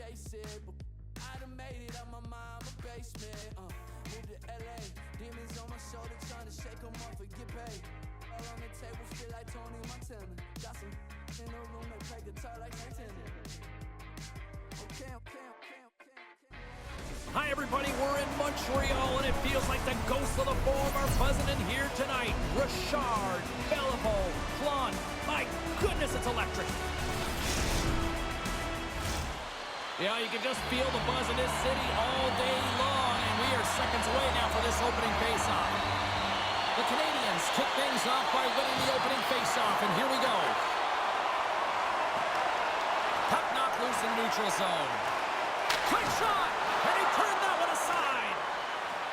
chase it, but I done made it out my mama basement. Moved to LA, demons on my shoulder trying to shake them off and get paid. All on the table, feel like Tony Montana. Got some in the room that play guitar like Santana. Okay. Hi everybody, we're in Montreal and it feels like the ghosts of the Forum are buzzing in here tonight. Richard, Beliveau, Plon, my goodness, it's electric. Yeah, you can just feel the buzz in this city all day long, and we are seconds away now for this opening face-off. The Canadiens kick things off by winning the opening face-off, and here we go. Puck knocked loose in neutral zone. Quick shot, and he turned that one aside.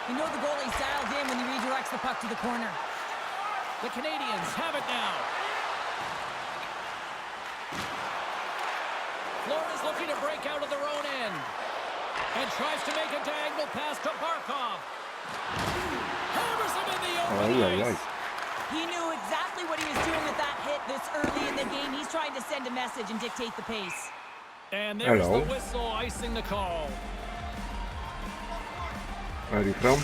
You know the goalie's dialed in when he redirects the puck to the corner. The Canadiens have it now. Florida's looking to break out of their own end. And tries to make a diagonal pass to Barkov. Hammers him in the open ice. He knew exactly what he was doing with that hit this early in the game. He's trying to send a message and dictate the pace. And there's the whistle icing the call. Where are you from?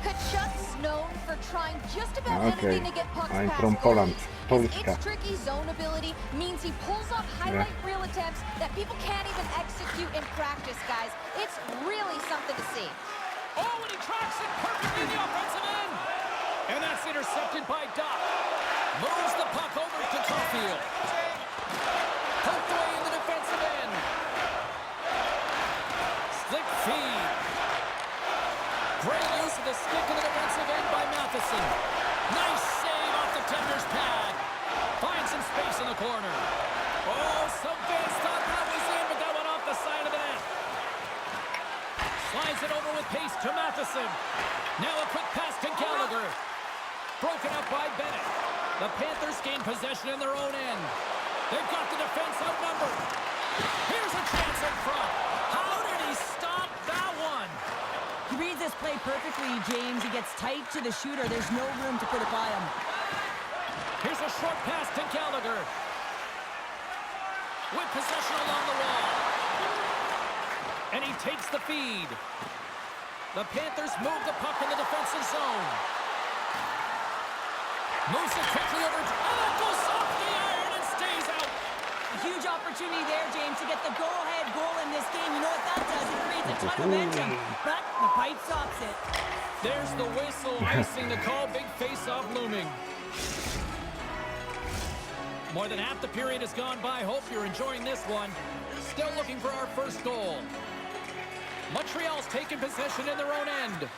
Kachuk's known for trying just about anything to get pucks I'm past from Poland. goalies. Its tricky zone ability means he pulls off highlight reel attempts that people can't even execute in practice, guys. It's really something to see. Oh, and he tracks it perfectly in the offensive end. And that's intercepted by Duck. Moves the puck over to Caulfield. Poked away in the defensive end. Slick feed. Great use of the stick in the defensive end by Matheson. Nice save off the tender's pad. Finds some space in the corner. Oh, some fans thought that was in, but that went off the side of the net. Slides it over with pace to Matheson. Now a quick pass to Gallagher. Broken up by Bennett. The Panthers gain possession in their own end. They've got the defense outnumbered. Here's a chance in front. How did he stop that one? He reads this play perfectly, James. He gets tight to the shooter. There's no room to put it by him. Here's a short pass to Gallagher. With possession along the wall. And he takes the feed. The Panthers move the puck in the defensive zone. Moves it quickly over. Oh, it goes off the iron and stays out. A huge opportunity there, James, to get the go-ahead goal in this game. You know what that does? It creates a ton of momentum. But the pipe stops it. There's the whistle icing the call. Big face-off looming. More than half the period has gone by. Hope you're enjoying this one. Still looking for our first goal. Montreal's taking possession in their own end.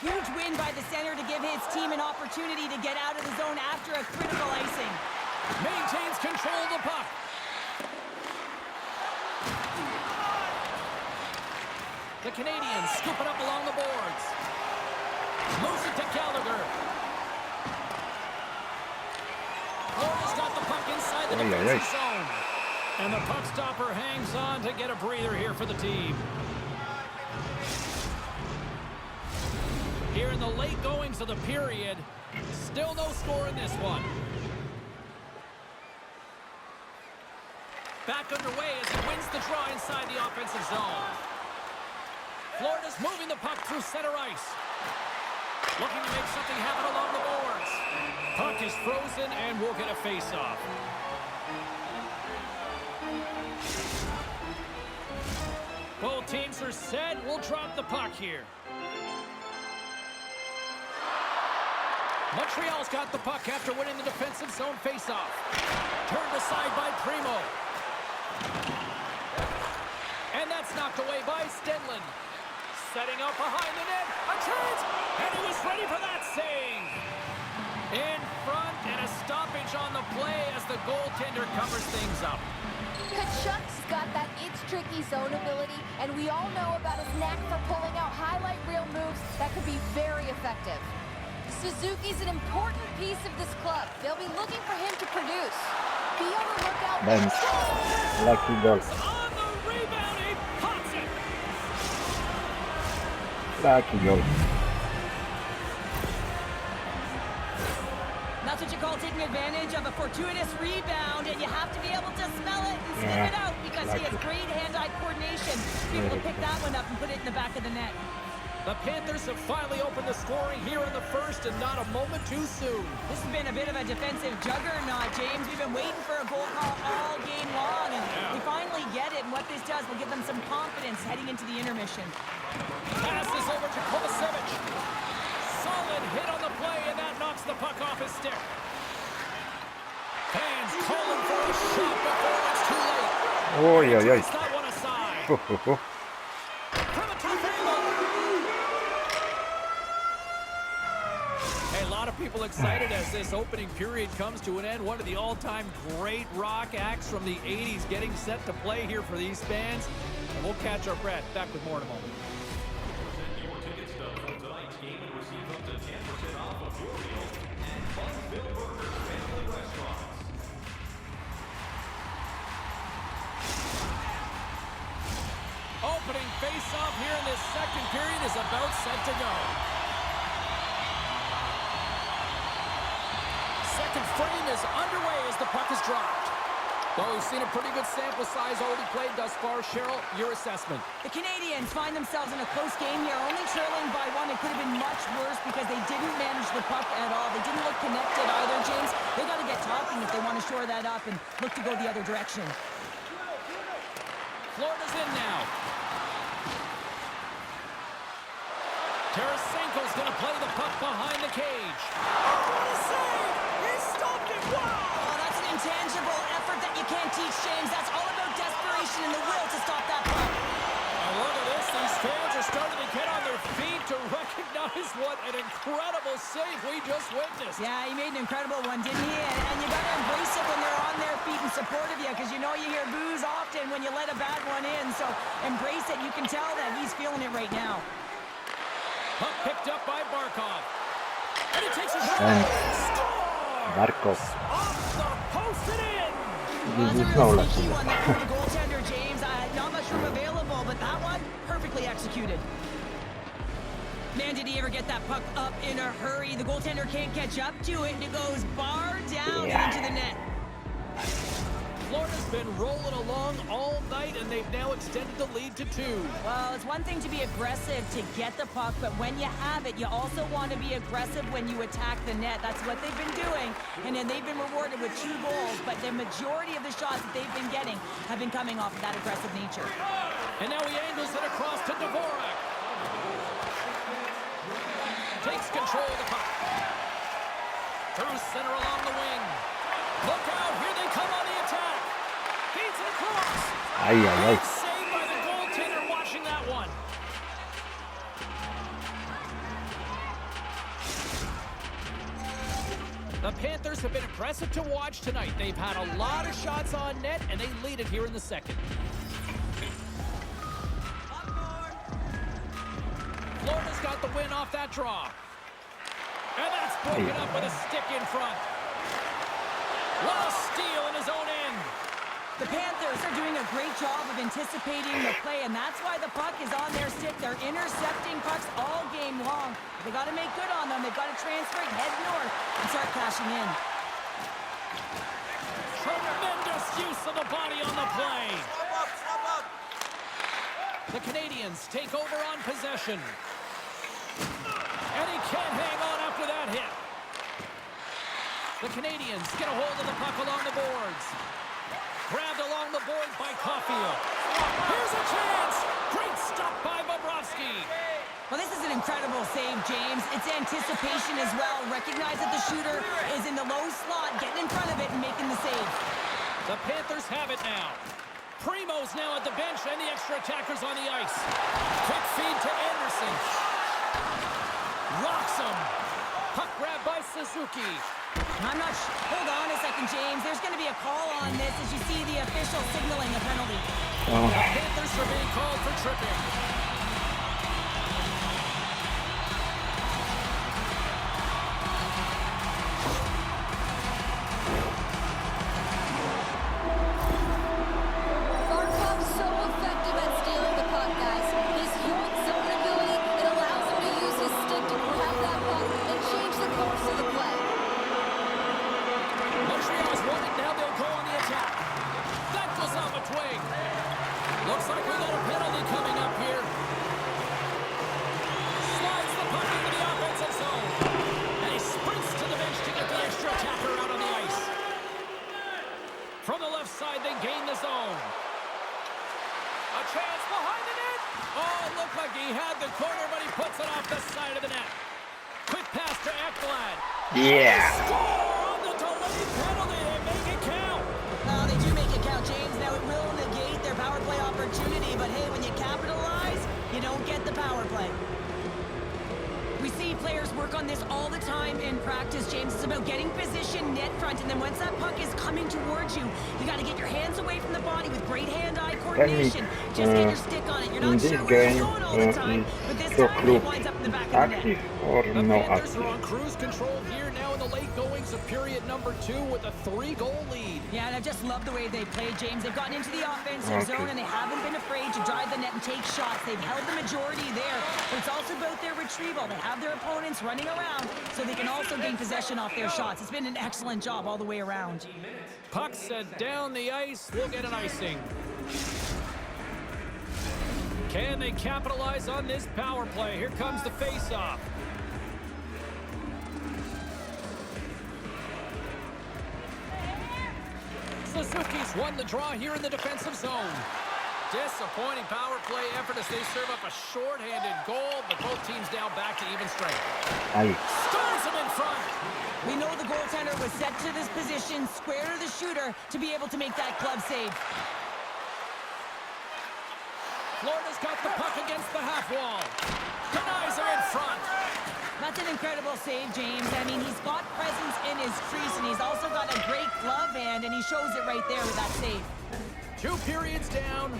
Huge win by the center to give his team an opportunity to get out of the zone after a critical icing. Maintains control of the puck. The Canadiens scoop it up along the boards. Moves it to Gallagher. Florida's got the puck inside the defensive zone. And the puck stopper hangs on to get a breather here for the team. Here in the late goings of the period, still no score in this one. Back underway as he wins the draw inside the offensive zone. Florida's moving the puck through center ice. Looking to make something happen along the boards. Puck is frozen and we'll get a face-off. Both teams are set. We'll drop the puck here. Montreal's got the puck after winning the defensive zone face-off. Turned aside by Primo. And that's knocked away by Stenlund. Setting up behind the net. A chance! And he was ready for that save. In front and a stoppage on the play as the goaltender covers things up. Kachuk's got that it's tricky zone ability, and we all know about his knack for pulling out highlight reel moves that could be very effective. Suzuki's an important piece of this club. They'll be looking for him to produce. Be on the lookout. Bench. Lucky goal. On the rebound, he pots it. Lucky goal. That's what you call taking advantage of a fortuitous rebound, and you have to be able to smell it and sniff it out because does. He has great hand-eye coordination. Be able to pick that one up and put it in the back of the net. The Panthers have finally opened the scoring here in the first, and not a moment too soon. This has been a bit of a defensive juggernaut, James. We've been waiting for a goal call all game long, and we finally get it. And what this does will give them some confidence heading into the intermission. Passes over to Kovacevic. Solid hit on the play, and that knocks the puck off his stick. Fans calling for a shot before it's too late. Oj, oj, oj. Takes that one aside. From a top angle. Hey, a lot of people excited as this opening period comes to an end. One of the all-time great rock acts from the 80s getting set to play here for these fans. And we'll catch our breath. Back with more in a moment. Your ticket stub for tonight's game and receive up to 10% off of your meal at Buzzville Burgers Family Restaurants. Opening face-off here in this second period is about set to go. Second frame is underway as the puck is dropped. Well, we've seen a pretty good sample size already played thus far. Cheryl, your assessment. The Canadians find themselves in a close game here, only trailing by one. It could have been much worse because they didn't manage the puck at all. They didn't look connected either, James. They got to get talking if they want to shore that up and look to go the other direction. Florida's in now. Tarasenko's going to play the puck behind the cage. Oh, what a save! He stopped it! Wow! Oh, that's an intangible effort that you can't teach, James. That's all about desperation and the will to stop that puck. And look at this. These fans are starting to get on their feet to recognize what an incredible save we just witnessed. Yeah, he made an incredible one, didn't he? And you got to embrace it when they're on their feet in support of you, because you know you hear boos often when you let a bad one in. So embrace it. You can tell that he's feeling it right now. Puck picked up by Barkov. And he takes a shot. Score! Barkov. Off the post and in! Well, that's a really sneaky one there from the goaltender, James. Not much room available, but that one, perfectly executed. Man, did he ever get that puck up in a hurry. The goaltender can't catch up to it, and it goes bar down and into the net. Florida's been rolling along all night, and they've now extended the lead to 2. Well, it's one thing to be aggressive to get the puck, but when you have it, you also want to be aggressive when you attack the net. That's what they've been doing, and then they've been rewarded with 2 goals, but the majority of the shots that they've been getting have been coming off of that aggressive nature. And now he angles it across to Dvorak. Takes control of the puck. Through center along the wing. Look out, here they come on the attack. Feeds it across. Ay, ay, ay. Saved by the goaltender watching that one. The Panthers have been impressive to watch tonight. They've had a lot of shots on net, and they lead it here in the second. Florida's got the win off that draw. And that's broken up with a stick in front. What a steal in his own end. The Panthers are doing a great job of anticipating the play, and that's why the puck is on their stick. They're intercepting pucks all game long. They got to make good on them. They've got to transfer it, head north, and start cashing in. Tremendous use of the body on the play. The Canadians take over on possession. And he can't hang on after that hit. The Canadians get a hold of the puck along the boards. Grabbed along the boards by Caulfield. Here's a chance. Great stop by Bobrovsky. Well, this is an incredible save, James. It's anticipation as well. Recognize that the shooter is in the low slot, getting in front of it and making the save. The Panthers have it now. Primo's now at the bench and the extra attackers on the ice. Quick feed to Anderson. Rocks him. Puck grab by Suzuki. I'm not hold on a second, James. There's going to be a call on this as you see the official signaling a penalty. The Panthers are being called for tripping. Barkov's so effective at stealing the puck, guys. His yoink zone ability, it allows him to use his stick to grab that puck and change the course of the play. Montreal's won it, now they'll go on the attack. That goes off a twig. Looks like we got a penalty coming up here. Slides the puck into the offensive zone. And he sprints to the bench to get the extra attacker out on the ice. From the left side, they gain the zone. A chance behind the net. Oh, it looked like he had the corner, but he puts it off the side of the net. Quick pass to Ekblad. Yeah. Score on the delayed penalty. They make it count. Oh, they do make it count, James. Now it will negate their power play opportunity, but hey, when you capitalize, you don't get the power play. We see players work on this all the time in practice, James. It's about getting position net front, and then once that puck is coming towards you, you got to get your hands away from the body with great hand-eye coordination. Just get your stick on it. You're not sure where it's going all the time, but this time it winds up in the back of the net. Active or The no Panthers active? are on cruise control here now in the late goings of period number 2 with a 3-goal lead. Yeah, and I just love the way they play, James. They've gotten into the offensive zone, and they haven't been afraid to drive the net and take shots. They've held the majority there, but it's also about their retrieval. They have their opponents running around, so they can also gain possession off their shots. It's been an excellent job all the way around. Puck set down the ice. We'll get an icing. Can they capitalize on this power play? Here comes the face-off. Suzuki's won the draw here in the defensive zone. Disappointing power play effort as they serve up a short-handed goal, but both teams now back to even strength. Ahí. Stars him in front. We know the goaltender was set to this position, square to the shooter, to be able to make that glove save. Florida's got the puck against the half wall. Denies her in front. That's an incredible save, James. I mean, he's got presence in his crease, and he's also got a great glove hand, and he shows it right there with that save. 2 periods down,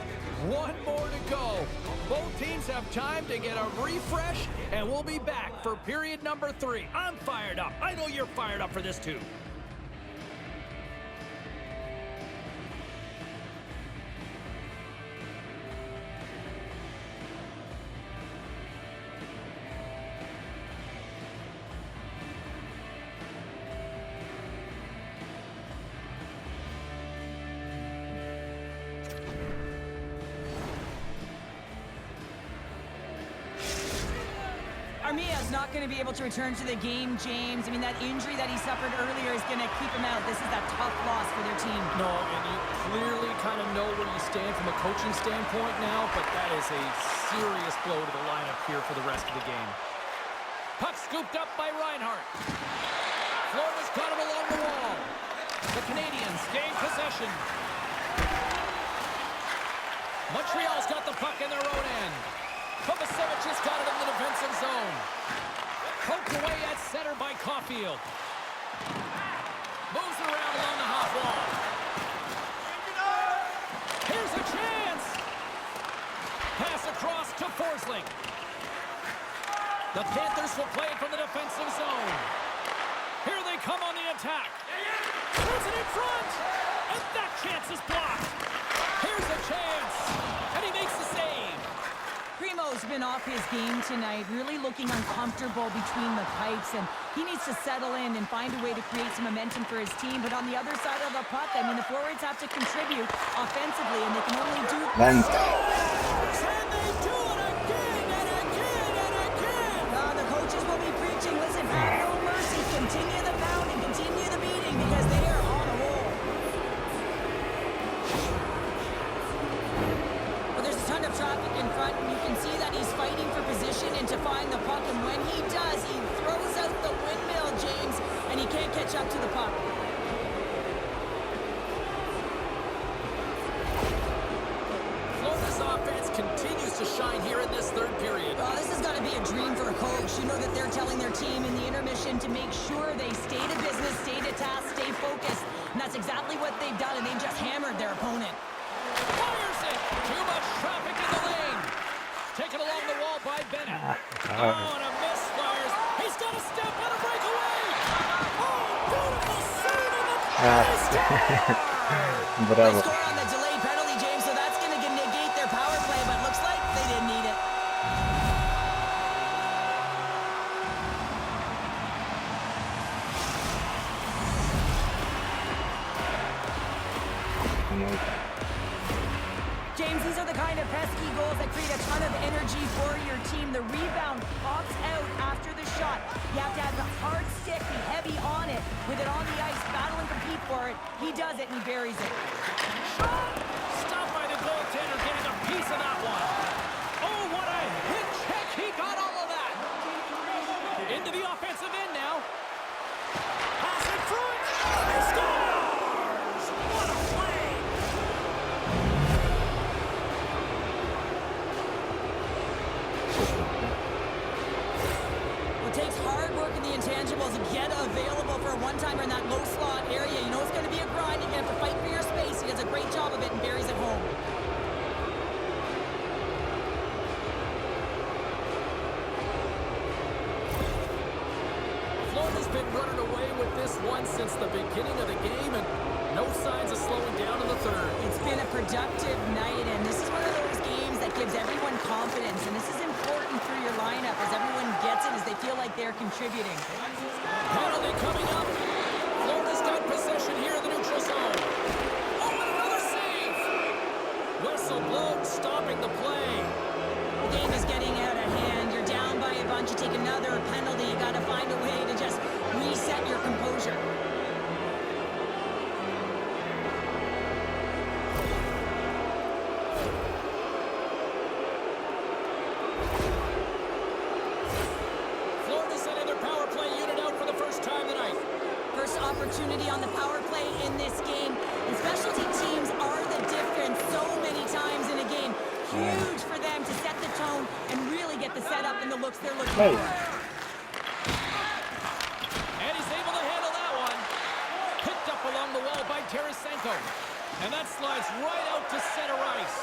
1 more to go. Both teams have time to get a refresh, and we'll be back for period number 3. I'm fired up. I know you're fired up for this too. Armia's not going to be able to return to the game, James. I mean, that injury that he suffered earlier is going to keep him out. This is a tough loss for their team. No, and you clearly kind of know where you stand from a coaching standpoint now, but that is a serious blow to the lineup here for the rest of the game. Puck scooped up by Reinhart. Florida's got him along the wall. The Canadians gain possession. Montreal's got the puck in their own end. Kovacevic has got it in the defensive zone. Poked away at center by Caulfield. Moves around along the half wall. Here's a chance. Pass across to Forsling. The Panthers will play it from the defensive zone. Here they come on the attack. Puts it in front. And that chance is blocked. Here's a chance. And he makes the save. Primo's been off his game tonight, really looking uncomfortable between the pipes, and he needs to settle in and find a way to create some momentum for his team. But on the other side of the puck, I mean, the forwards have to contribute offensively, and they can only do... Vent. And they do it again and again and again. The coaches will be preaching, listen, have no mercy, continue the pounding, continue the beating, because they are on a roll. Well, there's a ton of traffic in front, and you can see that he's fighting for position and to find the puck, and when he does, he throws out the windmill, James, and he can't catch up to the puck. Florida's offense continues to shine here in this third period. Oh, this has got to be a dream for a coach. You know that they're telling their team in the intermission to make sure they stay to business, stay to task, stay focused. And that's exactly what they've done, and they've just hammered their opponent. Fires it. Too much traffic in the lane. Taken along the wall by Bennett. Oh, and a misfires. He's got a step and a breakaway. Oh, beautiful save in the They Bravo. score on the delayed penalty, James, so that's going to negate their power play, but looks like they didn't need it. James, these are the kind of pesky goals that create a ton of energy for your team. The rebound pops out after the shot. You have to have the hard stick, be heavy on it, with it on the ice, battle and compete for it. He does it, and he buries it. Stopped by the goaltender, getting a piece of that one. Oh, what a hit check. He got all of that. Into the offensive end now. Pass in front. He scores! What a play! It takes hard work in the intangibles to get available for a one-timer in that low slot area. You know it's going to be a grind. You're going to have to fight for your space. He does a great job of it and buries it home. Florida's been running away with this one since the beginning of the game, and no signs of slowing down in the third. It's been a productive night, and this is one of those games that gives everyone confidence, and this is important through your lineup as everyone gets it, as they feel like they're contributing. Penalty coming up. Florida's got possession here in the neutral zone. Oh, and another save! Whistle blown, stopping the play. The game is getting out of hand. You're down by a bunch. You take another penalty. You got to find a way to just reset your composure. Florida sending their power play unit out for the first time tonight. First opportunity on the power play in this game. And specialty teams are the difference so many times in a game. Huge for them to set the tone and really get the setup and the looks they're looking for. And he's able to handle that one. Picked up along the wall by Tarasenko. And that slides right out to center ice.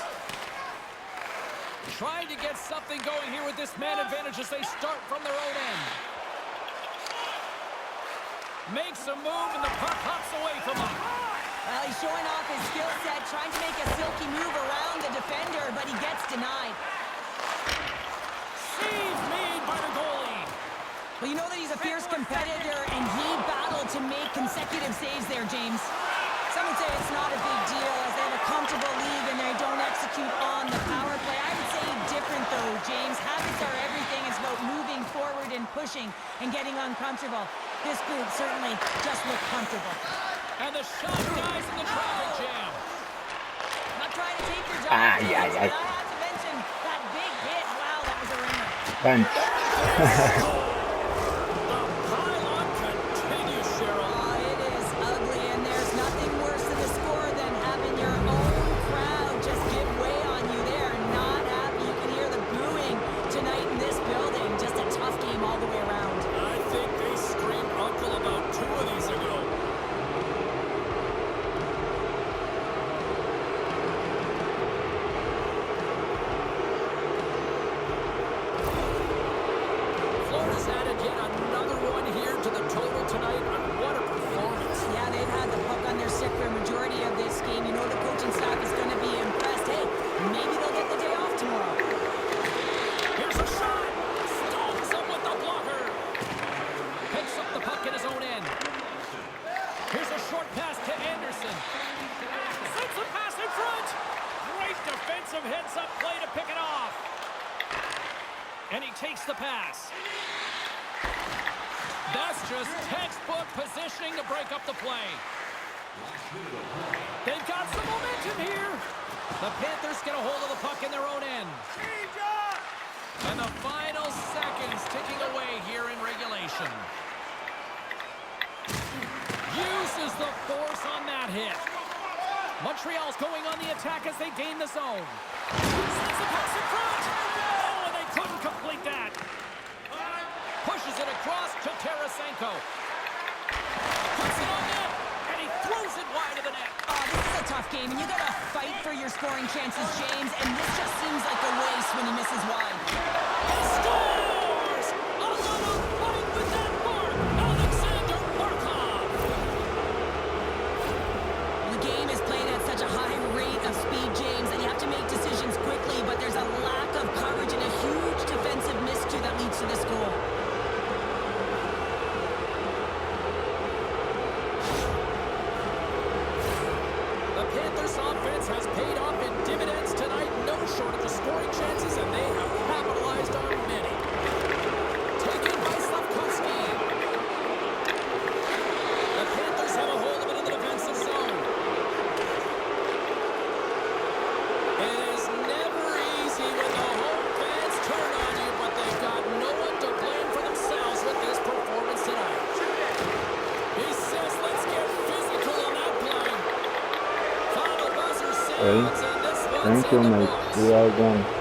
Trying to get something going here with this man advantage as they start from their own end. Makes a move and the puck hops away from him. Well, he's showing off his skill set, trying to make a silky move around the defender, but he gets denied. Save made by the goalie. Well, you know that he's a fierce competitor, and he battled to make consecutive saves there, James. Some would say it's not a big deal as they have a comfortable lead and they don't execute on the power play. I would say different, though, James. Habits are everything. It's about moving forward and pushing and getting uncomfortable. This group certainly just looked comfortable. And the shot dies in the traffic jam. Not trying to take your job, Ay, James, ay, ay. but I have to mention that big hit. Wow, that was a ringer. Bench. The pylon continues, Cheryl. Oh, it is ugly, and there's nothing worse in the score than having your own crowd just give way on you. They are not happy. You can hear the booing tonight in this building. Just a tough game all the way around. I think they screamed uncle about 2 of these ago. Florida's added yet another one here to the total tonight. What a performance. Yeah, they've had the puck on their stick for a majority of this game. You know the coaching staff is going to be impressed. Hey, maybe they'll get the day off tomorrow. Here's a shot. Stones him with the blocker. Picks up the puck in his own end. Here's a short pass to Anderson. Sends a pass in front. Great defensive heads-up play to pick it off. And he takes the pass. That's just textbook positioning to break up the play. They've got some momentum here. The Panthers get a hold of the puck in their own end. And the final seconds ticking away here in regulation. Uses the force on that hit. Montreal's going on the attack as they gain the zone. Sends a pass in front. Oh, and they couldn't complete that. Pushes it across to Tarasenko. Puts it on net, and he throws it wide of the net. Oh, this is a tough game, and you got to fight for your scoring chances, James, and this just seems like a waste when he misses wide. He scores! A lot of fight with that mark, Alexander Barkov. The game is played at such a high rate of speed, James, and you have to make decisions quickly, but there's a lack of coverage and a huge defensive miscue that leads to this goal. The Panthers offense has paid off in dividends tonight. Thank you, mate. We are done.